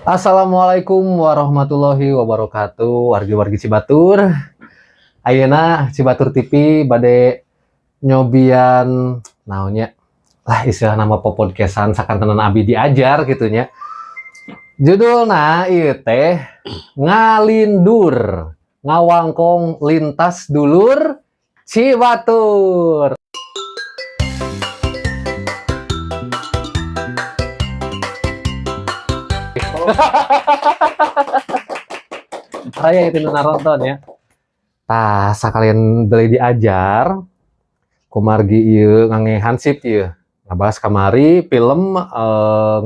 Assalamualaikum warahmatullahi wabarakatuh. Wargi-wargi Cibatur. Ayeuna Cibatur TV bade nyobian naonnya lah istilah nama podcastan sakantenan abi diajar gitunya. Judulna ieu teh ngalindur ngawangkong lintas dulur Cibatur. Saya itu nonton ya. Tah sakalian beli diajar kumargi ieu ngange hansip ieu. Ngabahas kamari film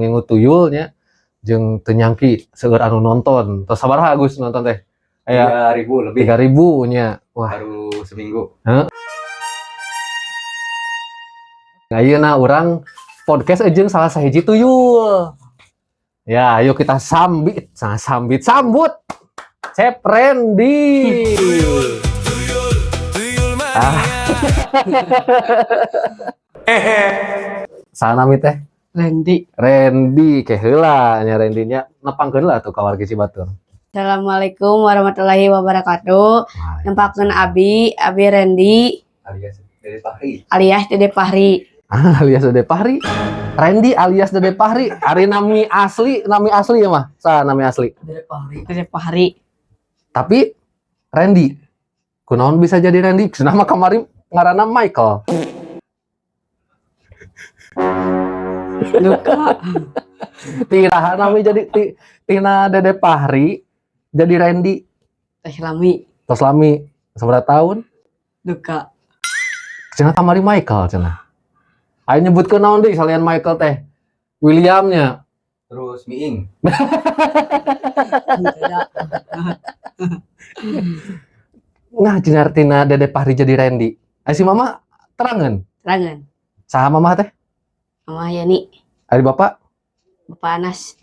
ngingu tuyulnya jeung teu nyangki seueur anu nonton. Tos sabaraha Agus nonton teh? Aya 3.000 lebih 3.000 nya. Wah, baru seminggu. ayeuna urang podcast jeung salah sahiji tuyul. Ya, ayo kita sambut Chef Randy. Sanami teh Randy ke heula nya Randy-nya nepangkeun lah tuh ka wargi Cibatur. Assalamualaikum warahmatullahi wabarakatuh. Nempakeun Abi Randy Alias Dede Fahri. alias Dede Fahri. Alias Dede Fahri. Randy alias Dede Fahri. Ari nami asli ya mah. Nami asli. Dede Fahri. Tapi Randy. Kunaon bisa jadi Randy? Nama kamari ngaranna Michael. Duka. Tiraha nami jadi tina Dede Fahri jadi Randy. Teh Lami. Tos lami sabaraha tahun? Duka. Cenah kamari Michael cenah. Ayo nyebutkeun naon deui salian Michael teh? Williamnya. Terus Miing. Nah, cenah artina Dede Fahri jadi Randy. Ayo si Mama terangan. Terangan. Saha Mama teh? Mama Yani. Ari Bapak? Bapak Anas.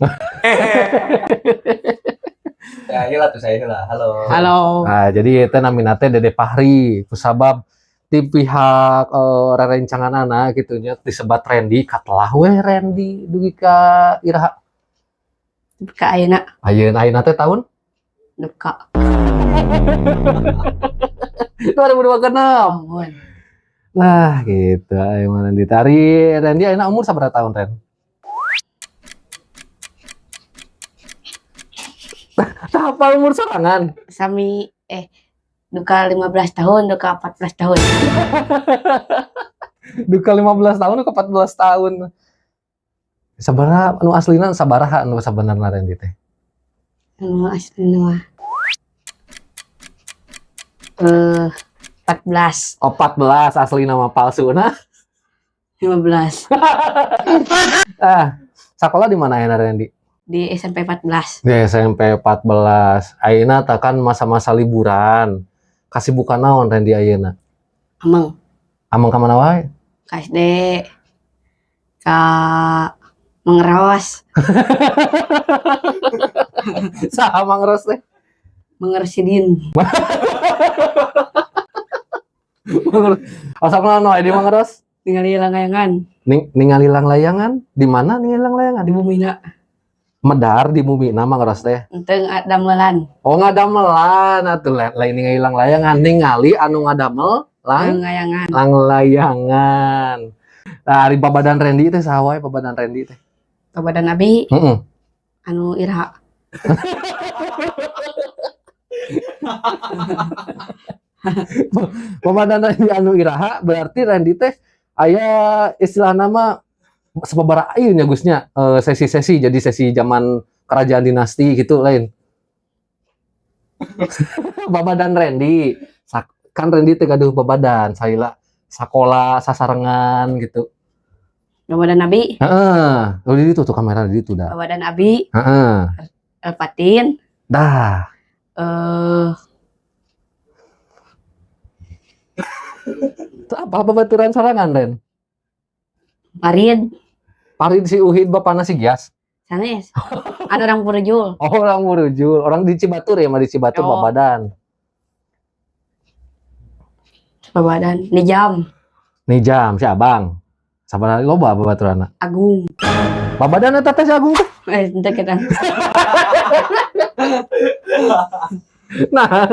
Ya, heula tuh saya heula. Halo. Halo. Nah, jadi eta namina teh Dede Fahri. Kusabab di pihak rerencangan anak gitunya disebat Randy, katelah we Randy dugi ka iraha. Duka ayeuna. Ayeuna teh tahun Duka. 2026. Ampun. Nah, gitu. Ayo Randy tari. Randy ayeuna umur sabaraha tahun, Ren? Tah apa umur sorangan? Sami duka 15 tahun, duka 14 tahun. Duka 15 tahun ke 14 tahun. Sabaraha anu aslina sabaraha anu sabenerna Randy teh? Anu asli mah 14. Oh, 14 asli nama palsu. Nah, 15 sekolah di mana ayeuna Randy? di SMP 14. Di SMP 14. Ayeuna tah kan masa-masa liburan. Kasibukan naon Randy ayeuna? Amang Amang ka mana wae? KSD ka Mengeros. Saha Mang Ros teh? Mengersidin. Asapna no di Mang Ros? Ningali langgayangan Ningali layangan? Di mana ningali layangan? di Bumina. Medar di bumi nama Ros teh. Enteng damelan Oh ngadamelan atuh lain ningali layangan ningali anu ngadamel langgayangan. layangan. Nah, ari babadan Randy teh saha wae babadan Randy teh? Babadan Abi Heeh. anu iraha. Babadan Randy anu iraha berarti Randy teh aya istilah nama sababaraha ieu nya Gusnya sesi-sesi jadi sesi zaman kerajaan dinasti gitu lain. Babadan Randy kan Randy teh gaduh babadan saila sakola sasarengan gitu. Babadan Abi. Heeh. Oh di ditu tuh kamera di ditu dah. Babadan Abi Heeh. Elpatin. Dah. Itu apa babaturan sorangan Ren? Marin. Parid si Uhid bapana si Gias. Sanes. Ada orang Purjul. Oh, orang Murujul, orang di Cibatur ya, mah di Cibatur Oh. babadan. Babadan Nijam. Nih jam si Abang. Sabaraha loba babaturanna? Agung. Babadan eta teh si Agung teh. Ente kita. Nah,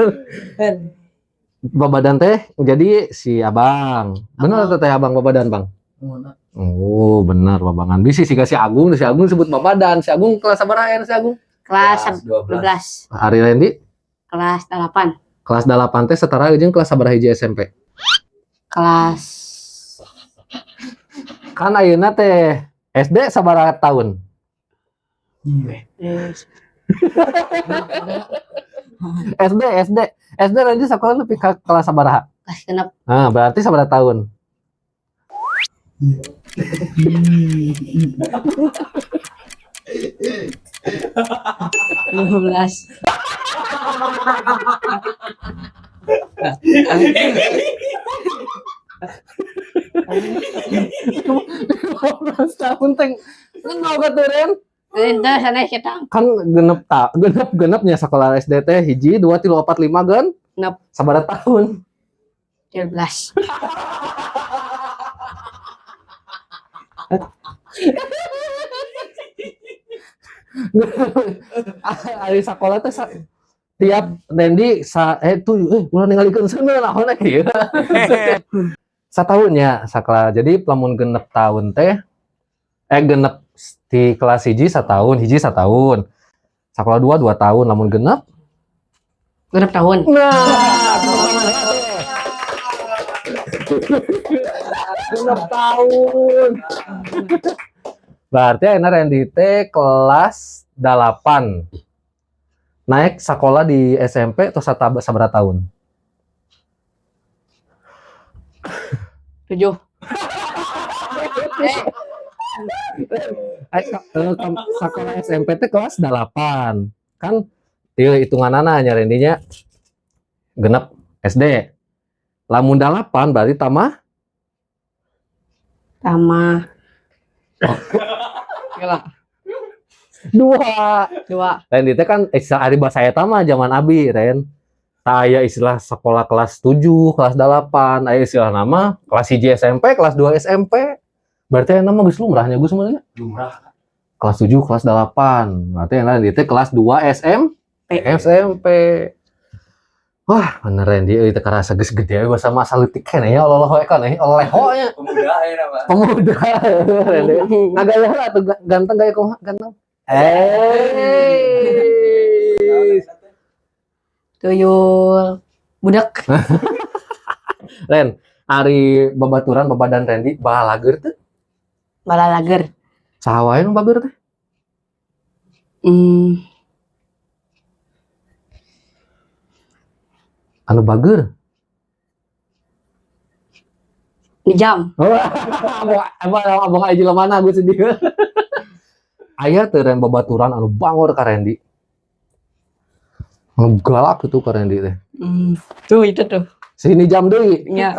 babadan teh jadi si Abang. Bener teh Abang babadan, Bang? Oh, benar babangan. Bisi si Agung sebut babadan. Si Agung kelas sabaraha si Agung? Kelas 12. 12. Ari Rendi Kelas 8. kelas 8 teh setara jeung kelas sabaraha hiji SMP. Kelas Kan ayeuna teh SD sabaraha tahun? SD Rendi sekolah nepi ka kelas sabaraha? kelas genep. Nah, berarti sabaraha tahun? Lima belas. Tahun teh nggak katuran Ente sana kita. kan genepnya sekolah SD teh 1 2 3 4 5 gen Genep. sabaraha tahun 13. ari sekolah teh tiap Nendi ulah ningalikeun seuneu naon kieu satahunnya sekolah jadi lamun genep tahun teh genep di kelas hiji satahun sekolah 2 tahun lamun genep Genep tahun. genep tahun berarti ayeuna Rendi teh kelas 8 naik sekolah di SMP atau sabaraha tahun 7. sekolah SMP teh kelas 8 kan ieu hitunganana nya Rendinya genep SD lamun 8 berarti tambah Gila. 2 Rendi teh kan istilah ari basa eta mah zaman abi Ren aya istilah sekolah kelas 7 kelas 8 aya istilah nama kelas 1 SMP kelas 2 SMP berarti nama geus lumrahnya Gus sebenarnya Lumrah. kelas 7 kelas 8 berarti Rendi teh kelas 2 SMP. Wah, bener Rendi euy teh karasa geus gede we bahasa masa leutik keneh ya Allah we kan oleho nya. Pemuda ayeuna mah. Pemuda Rendi. Ngagaya atuh ganteng gaya kumaha ganteng. Tuyul. Budak. Ren, ari babaturan babadan Rendi balager teh. Bala lager. Saha wae nu bager teh? Anu bager. Di jam. Abang aja mana gue sedih. Aya teh Ren babaturan anu bangor ka Rendi. Anu galak itu ka Rendi teh. Tuh itu tuh. Sini jam deui. Ya.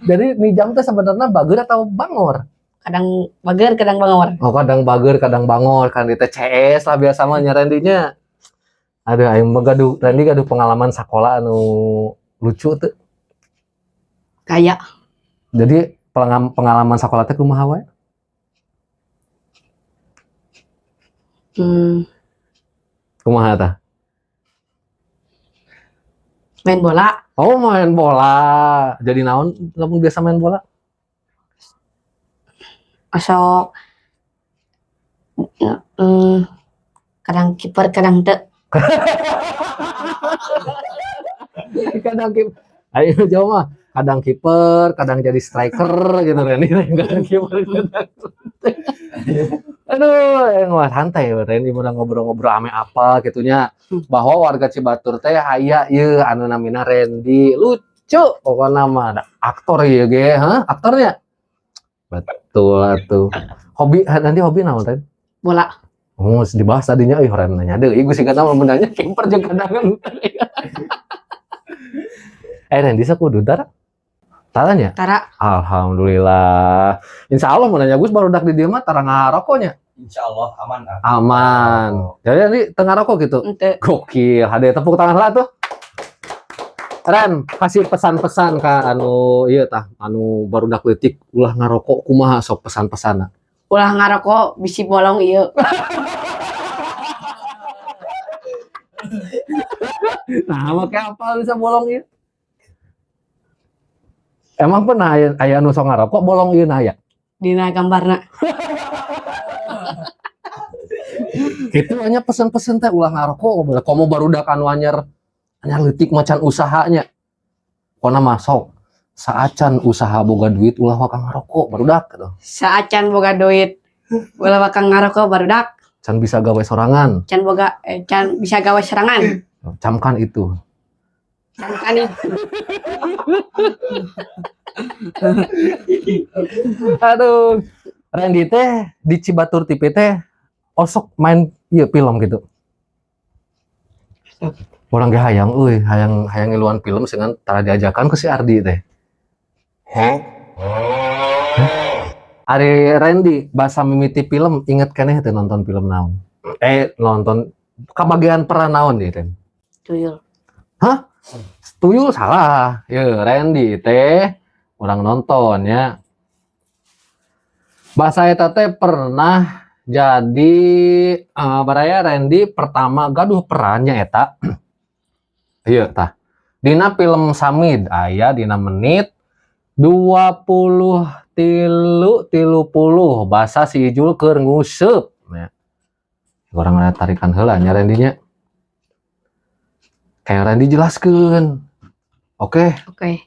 Jadi nijam teh sebenarnya bager atau bangor? Kadang bager, kadang bangor. Oh, kadang bager, kadang bangor. Kan di TCS lah biasa mah nya Rendinya. Aduh, aing mah Rendi gaduh pengalaman sekolah anu lucu tuh. Kayak. Jadi pengalaman sekolah teh kumaha wae? Kumaha tah? Main bola. Oh, main bola. Jadi naon lamun biasa main bola? Masuk. Kadang kiper, kadang teu. Kadang kiper. Ayo jauh mah. Kadang kiper, kadang jadi striker gitu Randy. Kadang kiper, kadang. Aduh, yang mah santai Randy udah ngobrol-ngobrol ame apa gitunya. Bahwa warga Cibatur teh aya ieu anu namina Randy. Lucu pokoknya mah aktor ieu ge, aktornya. Betul atuh. Nanti hobi naon teh? Bola. Oh, dibahas tadinya Ren nanya deui gue sih kana mau menanya kiper jeung kadangan. Ren bisa kudu tara? Taranya? Tara. Alhamdulillah. Insya Allah mau nanya Gus baru dak di dieu mah tara ngarokoknya. Insyaallah aman. Aman. Jadi tengah rokok gitu. Ente. Gokil. Hade tepuk tangan lah tuh. Ren, kasih pesan-pesan ka anu ieu tah, anu barudak leutik ulah ngarokok kumaha sok pesan-pesanna. Ulah ngarokok bisi bolong ieu. Nah, make apa bisa bolong ieu? Emang pernah aya anu sok ngarokok bolong ieu aya? Dina gambarna. Gitu hanya pesen-pesen teh ulah ngarokok, komo barudak anu anyar leutik macan usahanya. Pona masuk saacan usaha boga duit ulah wakang ngarokok barudak gitu. Saacan boga duit. Ulah bakal ngarokok barudak. Can bisa gawe sorangan. Can bisa gawe serangan. Camkan itu. Can itu. Aduh. Randy teh di Cibatur TV teh osok main ieu film gitu. Orang ge hayang euy, hayang ngiluan film dengan tara diajakan ke si Ardi teh. Hah? Ari Randy bahasa mimiti film inget keneh teh nonton film naon? Nonton kabagian peran naon ieu teh? Tuyul. Hah? Tuyul salah. Ye, Randy teh orang nonton ya. Bahasa eta teh pernah jadi baraya Randy pertama gaduh perannya eta. Iya tah. Dina film Samid aya dina menit 20 bahasa si Ijul keur nguseup ya. Orang ada tarikan heula nya Randy-nya. Kayak Randy jelaskeun. Oke. Oke.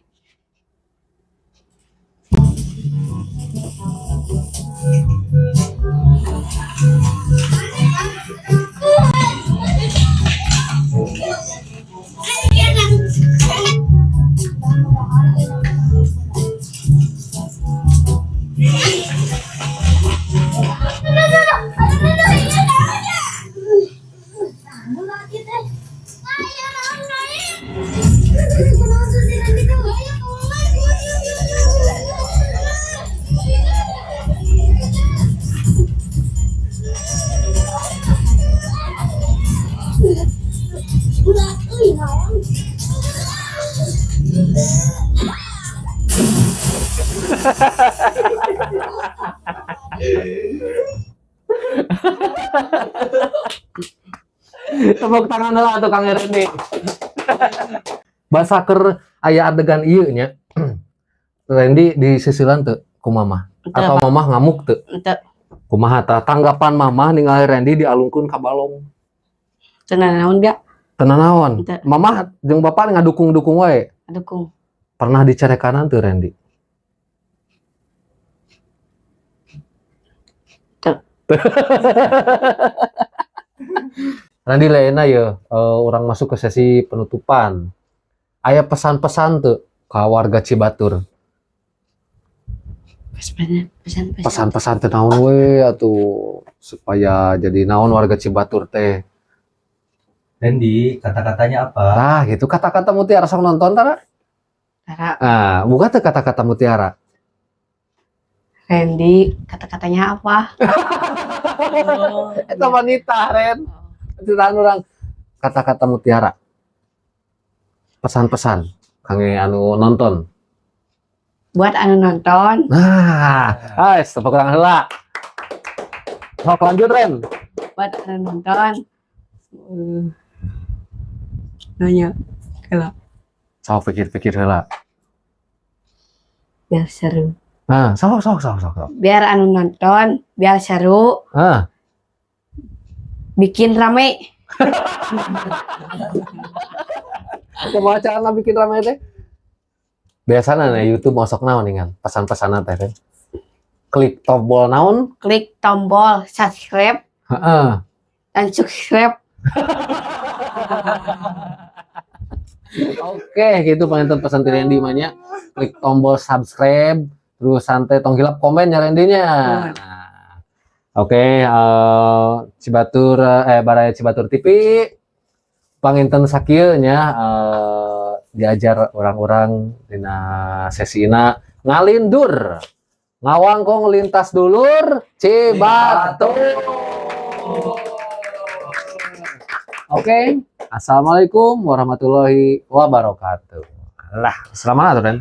Tepuk tangan lah tuh Kang Randy. Bahasa keur aya adegan ieu nya. Randy di sisilan teu ku mamah atau mamah ngamuk teu? Ente Kumaha tah tanggapan mamah ningali Randy dialungkeun ka balong? tenan naon ga? Tenan naon? Teu. Mamah jeung bapak ngadukung-dukung wae. Dukung. Pernah dicerekanan teu Randy? Teu. Randy lainna ya, orang masuk ke sesi penutupan. Aya pesan-pesan tuh ke warga Cibatur. Pesan-pesan. Pesan-pesan teh naon we atuh supaya jadi naon warga Cibatur teh. Randy, kata-katanya apa? Nah, gitu kata-kata mutiara sok nonton tara. Tara, Nah, buka tuh kata-kata mutiara. Randy, kata-katanya apa? Eta wanita, Ren. Ceritaan orang kata-kata mutiara. Pesan-pesan kangge anu nonton. Buat anu nonton, Nah, guys, tepuk tangan heula. Sok lanjut, Ren. buat anu nonton. Nanya, kalau Sok pikir-pikir heula. biar seru. Nah, sok. Biar anu nonton, biar seru, Ah, bikin rame. pembacaan bikin ramai teh. Biasana na YouTube masuk naon ningan pesan-pesanan teh teh. Klik tombol naon? Klik tombol subscribe Heeh. dan subscribe. Oke, gitu penonton pesan ti Randy mah nya. Klik tombol subscribe, terus santai tong hilap komen nya Randy-nya. Nah, oke, Cibatur Baraya Cibatur TV panginten sakieu nya diajar orang-orang dina sesina ngalindur ngawangkong lintas dulur Cibatur. Oke. Assalamualaikum warahmatullahi wabarakatuh. Lah, selamat tuh, Den.